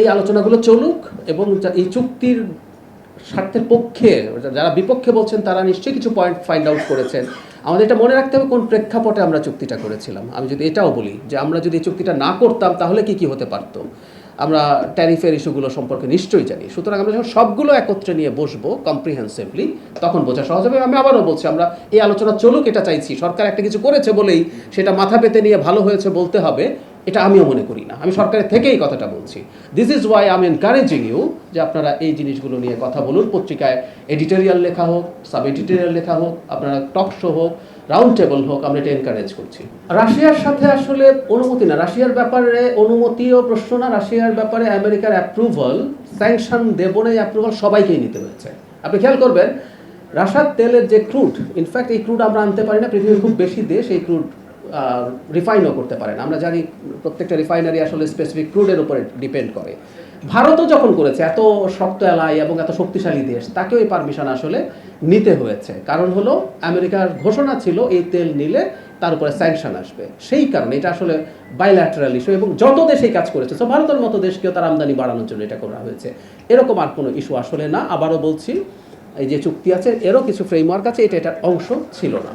এই আলোচনাগুলো চলুক এবং এই চুক্তির স্বার্থের পক্ষে যারা বিপক্ষে বলছেন তারা নিশ্চয়ই কিছু পয়েন্ট ফাইন্ড আউট করেছেন। আমাদের এটা মনে রাখতে হবে কোন প্রেক্ষাপটে আমরা চুক্তিটা করেছিলাম। আমি যদি এটাও বলি যে আমরা যদি এই চুক্তিটা না করতাম তাহলে কি কি হতে পারতো, আমরা ট্যারিফের ইস্যুগুলো সম্পর্কে নিশ্চয়ই জানি। সুতরাং আমরা যখন সবগুলো একত্রে নিয়ে বসবো কম্প্রিহেন্সিভলি, তখন বোঝা সহজ হবে। আমি আবারও বলছি, আমরা এই আলোচনা চলুক এটা চাইছি। সরকার একটা কিছু করেছে বলেই সেটা মাথা পেতে নিয়ে ভালো হয়েছে বলতে হবে, এটা আমিও মনে করি না। আমি সরকারের থেকেই কথাটা বলছি। This is why I am encouraging you যে আপনারা এই জিনিসগুলো নিয়ে কথা বলুন। পত্রিকায় এডিটোরিয়াল লেখা হোক, সাব এডিটোরিয়াল লেখা হোক, আপনারা টক শো হোক, রাউন্ড টেবল হোক, আমরা এটা এনকারেজ করছি। রাশিয়ার সাথে আসলে অনুমতি না, রাশিয়ার ব্যাপারে অনুমতিও প্রশ্ন না, রাশিয়ার ব্যাপারে আমেরিকার অ্যাপ্রুভাল, স্যাংশন দেব না, অ্যাপ্রুভাল সবাইকেই নিতে হয়েছে। আপনি খেয়াল করবেন রাশিয়ার তেলের যে ক্রুড, ইনফ্যাক্ট এই ক্রুড আমরা আনতে পারি না, পৃথিবীর খুব বেশি দেশ এই ক্রুড রিফাইনও করতে পারে না। আমরা জানি প্রত্যেকটা রিফাইনারি আসলে স্পেসিফিক ক্রুডের উপরে ডিপেন্ড করে। ভারতও যখন করেছে, এত শক্ত এলাই এবং এত শক্তিশালী দেশ, তাকেও এই পারমিশন আসলে নিতে হয়েছে। কারণ হলো আমেরিকার ঘোষণা ছিল এই তেল নিলে তার উপরে স্যাংশন আসবে। সেই কারণে এটা আসলে বাইল্যাটারাল ইস্যু এবং যত দেশ এই কাজ করেছে, তো ভারতের মতো দেশকেও তার আমদানি বাড়ানোর জন্য এটা করা হয়েছে। এরকম আর কোনো ইস্যু আসলে না। আবারও বলছি, এই যে চুক্তি আছে এরও কিছু ফ্রেমওয়ার্ক আছে, এটার অংশ ছিল না।